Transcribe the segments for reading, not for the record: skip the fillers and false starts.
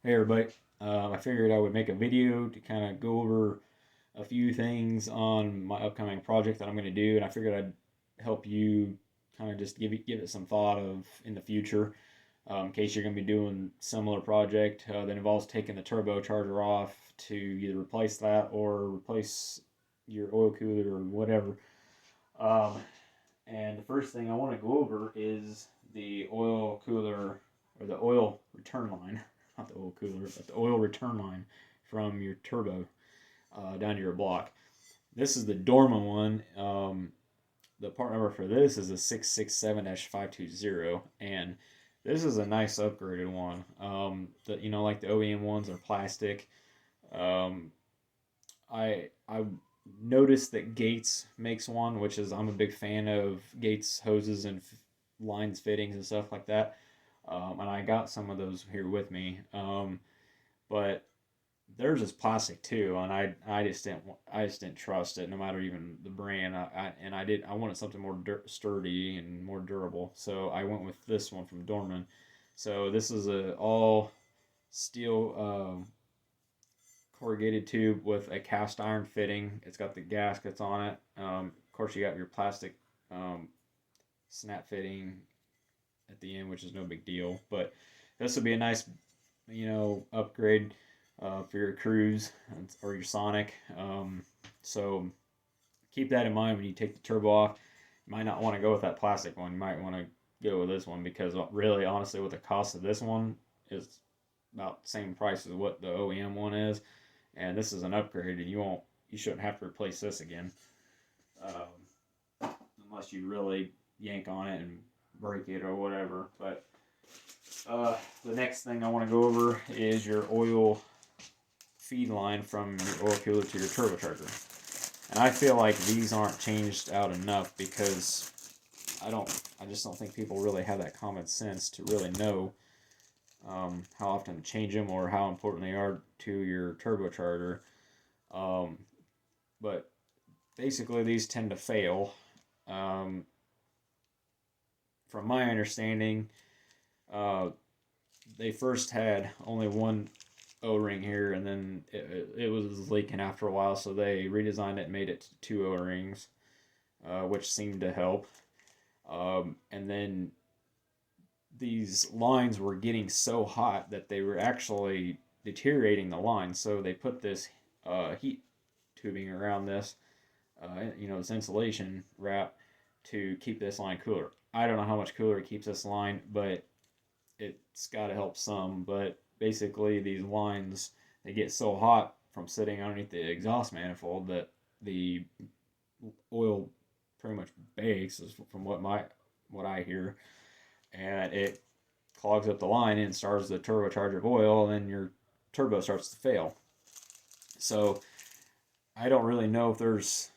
Hey everybody, I figured I would make a video to kind of go over a few things on my upcoming project that I'm going to do, and I figured I'd help you kind of just give it some thought of in the future, in case you're going to be doing similar project that involves taking the turbocharger off to either replace that or replace your oil cooler or whatever. Um, and the first thing I want to go over is the oil cooler or the oil return line, not the oil cooler, but the oil return line from your turbo down to your block. This is the Dorma one. The part number for this is a 667-520, and this is a nice upgraded one. Like the OEM ones are plastic. Um, I noticed that Gates makes one, which is I'm a big fan of Gates hoses and lines fittings and stuff like that. And I got some of those here with me. But theirs is plastic too, and I just didn't trust it, no matter even the brand. I wanted something more sturdy and more durable, so I went with this one from Dorman. So this is a all steel corrugated tube with a cast iron fitting. It's got the gaskets on it. Of course, you got your plastic um, snap fitting at the end, which is no big deal. But this would be a nice, upgrade for your Cruze or your Sonic. So keep that in mind when you take the turbo off. You might not want to go with that plastic one. You might want to go with this one because really, honestly, what the cost of this one is about the same price as what the OEM one is, and this is an upgrade, and you shouldn't have to replace this again, unless you really yank on it and break it or whatever. But the next thing I want to go over is your oil feed line from your oil cooler to your turbocharger. And I feel like these aren't changed out enough because I just don't think people really have that common sense to really know how often to change them or how important they are to your turbocharger. Um, but basically, these tend to fail. Um, from my understanding, uh, they first had only one O-ring here, and then it was leaking after a while, so they redesigned it and made it two O-rings, which seemed to help. And then these lines were getting so hot that they were actually deteriorating the line, so they put this heat tubing around this, this insulation wrap to keep this line cooler. I don't know how much cooler it keeps this line, but it's got to help some. But basically, these lines, they get so hot from sitting underneath the exhaust manifold that the oil pretty much bakes, from what I hear, and it clogs up the line and starts the turbocharger of oil, and then your turbo starts to fail. So I don't really know if there's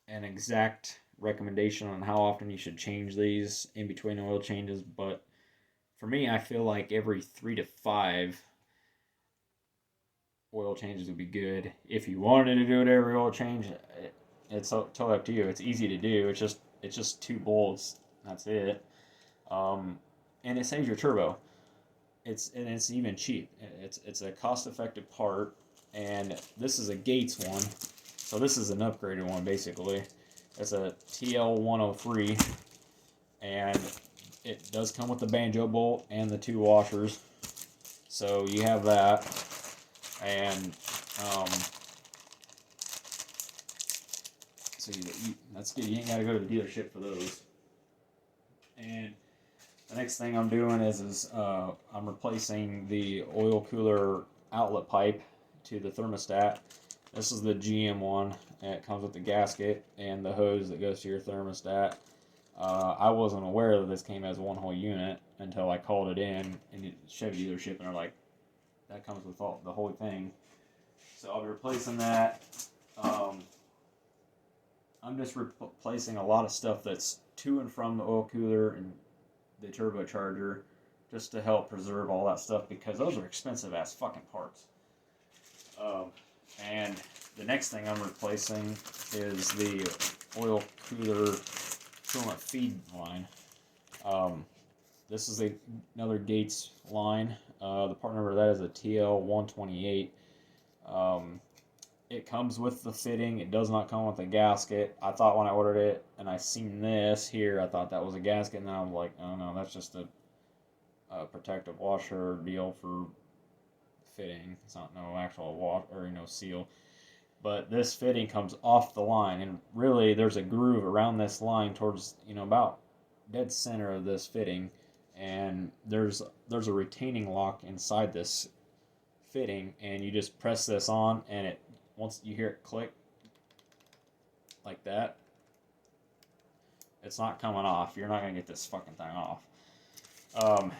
an exact recommendation on how often you should change these in between oil changes, but for me, I feel like every 3 to 5 oil changes would be good. If you wanted to do it every oil change, it's totally up to you. It's easy to do. It's just two bolts. That's it. Um, and it saves your turbo. It's even cheap. It's a cost effective part, and this is a Gates one, so this is an upgraded one basically. It's a TL103, and it does come with the banjo bolt and the two washers, so you have that. And so that's good. You ain't got to go to the dealership for those. And the next thing I'm doing is I'm replacing the oil cooler outlet pipe to the thermostat. This is the GM one, and it comes with the gasket and the hose that goes to your thermostat. I wasn't aware that this came as one whole unit until I called it in the Chevy dealership, and they're like, that comes with the whole thing. So I'll be replacing that. I'm just replacing a lot of stuff that's to and from the oil cooler and the turbocharger, just to help preserve all that stuff, because those are expensive ass fucking parts. And the next thing I'm replacing is the oil cooler coolant feed line. This is another Gates line. The part number of that is a TL128. It comes with the fitting. It does not come with a gasket. I thought when I ordered it and I seen this here, I thought that was a gasket, and then I was like, oh no, that's just a protective washer deal for fitting. It's not no actual wash or seal. But this fitting comes off the line, and really there's a groove around this line towards about dead center of this fitting, and there's a retaining lock inside this fitting, and you just press this on, and it once you hear it click like that, it's not coming off. You're not gonna get this fucking thing off.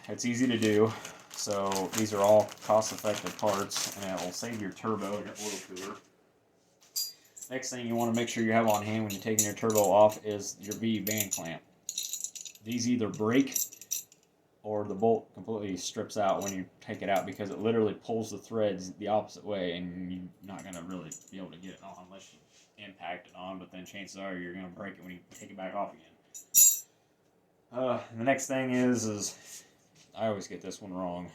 It's easy to do. So these are all cost-effective parts, and it will save your turbo and your oil cooler. Next thing you want to make sure you have on hand when you're taking your turbo off is your V band clamp. These either break or the bolt completely strips out when you take it out, because it literally pulls the threads the opposite way, and you're not going to really be able to get it on unless you impact it on, but then chances are you're going to break it when you take it back off again. The next thing is I always get this one wrong.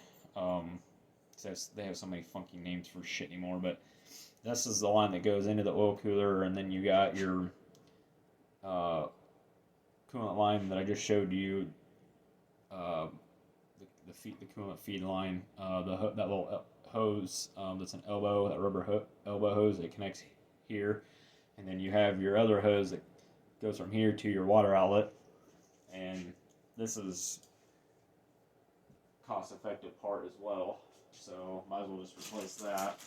They have so many funky names for shit anymore, but this is the line that goes into the oil cooler, and then you got your coolant line that I just showed you. The coolant feed line, that little hose that's an elbow, that rubber elbow hose that connects here, and then you have your other hose that goes from here to your water outlet, and this is cost-effective part as well, so might as well just replace that.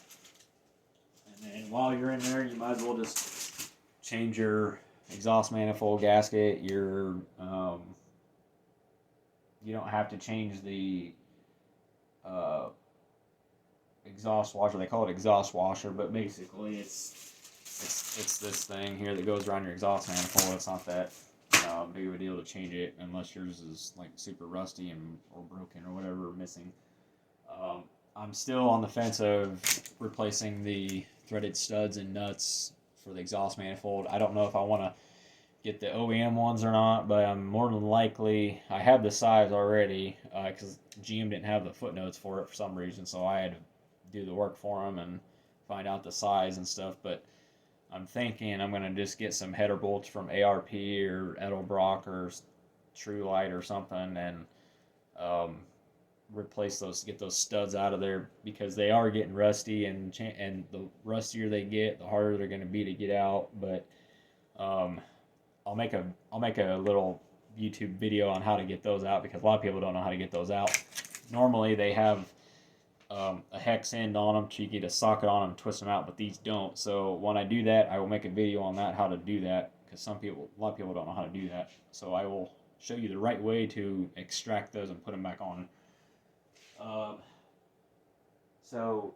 And then while you're in there, you might as well just change your exhaust manifold gasket. You don't have to change the exhaust washer. They call it exhaust washer, but basically it's this thing here that goes around your exhaust manifold. It's not that big of a deal to change it unless yours is like super rusty or broken or whatever, missing. I'm still on the fence of replacing the threaded studs and nuts for the exhaust manifold. I don't know if I want to get the OEM ones or not, but I'm more than likely, I have the size already, because GM didn't have the footnotes for it for some reason, so I had to do the work for them and find out the size and stuff. But I'm thinking I'm going to just get some header bolts from ARP or Edelbrock or True Light or something, and replace those, get those studs out of there, because they are getting rusty, and the rustier they get, the harder they're going to be to get out. But I'll make a little YouTube video on how to get those out, because a lot of people don't know how to get those out. Normally they have a hex end on them, so you get a socket on them, twist them out, but these don't. So when I do that, I will make a video on that, how to do that, because a lot of people don't know how to do that. So I will show you the right way to extract those and put them back on. So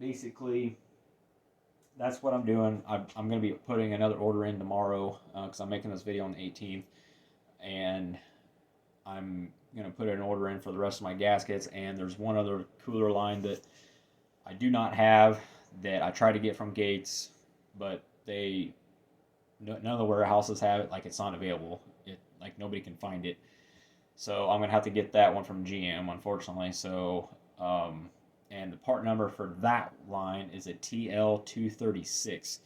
basically, that's what I'm doing. I'm going to be putting another order in tomorrow, because I'm making this video on the 18th, and I'm going to put an order in for the rest of my gaskets. And there's one other cooler line that I do not have that I tried to get from Gates, but none of the warehouses have it. Like, it's not available. Like, nobody can find it. So I'm going to have to get that one from GM, unfortunately. So, and the part number for that line is a TL236.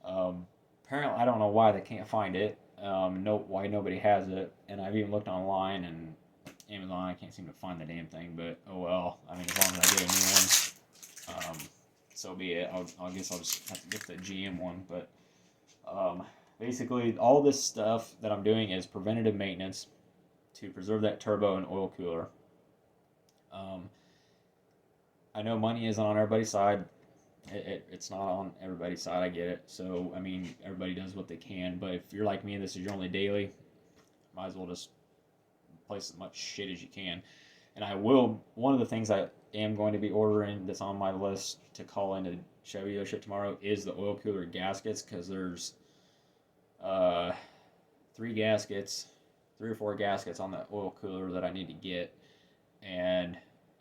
Apparently, I don't know why they can't find it. Why nobody has it. And I've even looked online and Amazon. I can't seem to find the damn thing. But oh well. I mean, as long as I get a new one, so be it. I guess I'll just have to get the GM one. But basically, all this stuff that I'm doing is preventative maintenance to preserve that turbo and oil cooler. I know money isn't on everybody's side. It's not on everybody's side. I get it. So, I mean, everybody does what they can. But if you're like me and this is your only daily, might as well just replace as much shit as you can. And I will. One of the things I am going to be ordering that's on my list to call into Chevy dealership tomorrow is the oil cooler gaskets, because there's 3 or 4 gaskets on the oil cooler that I need to get, and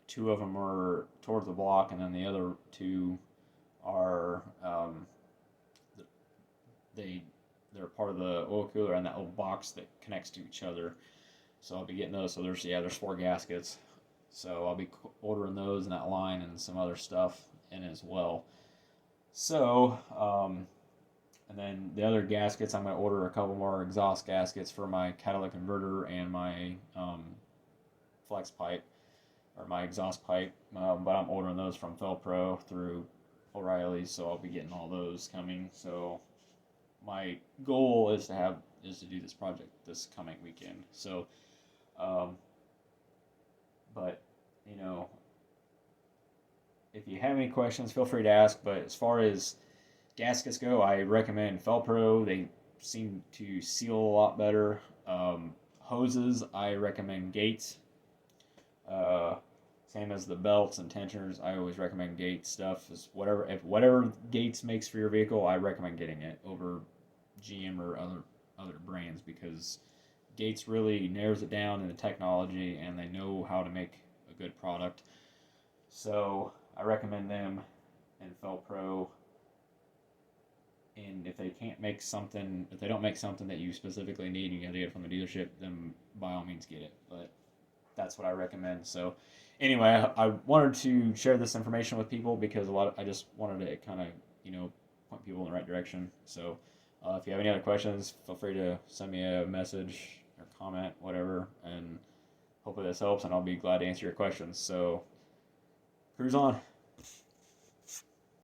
2 of them are towards the block, and then the other 2 are they're part of the oil cooler and that little box that connects to each other. So I'll be getting those. So there's 4 gaskets. So I'll be ordering those in that line and some other stuff in as well. So, and then the other gaskets, I'm going to order a couple more exhaust gaskets for my catalytic converter and my flex pipe, or my exhaust pipe. But I'm ordering those from Felpro through O'Reilly's, so I'll be getting all those coming. So my goal is to do this project this coming weekend. So, but you know, if you have any questions, feel free to ask. But as far as gaskets go, I recommend Felpro. They seem to seal a lot better. Hoses, I recommend Gates. Same as the belts and tensioners, I always recommend Gates stuff. Is whatever Gates makes for your vehicle, I recommend getting it over GM or other brands, because Gates really narrows it down in the technology and they know how to make a good product. So I recommend them and Felpro. And if they don't make something that you specifically need, and you gotta get it from the dealership, then by all means get it. But that's what I recommend. So anyway, I wanted to share this information with people because I just wanted to kind of, point people in the right direction. So if you have any other questions, feel free to send me a message or comment, whatever, and hopefully this helps, and I'll be glad to answer your questions. So cruise on.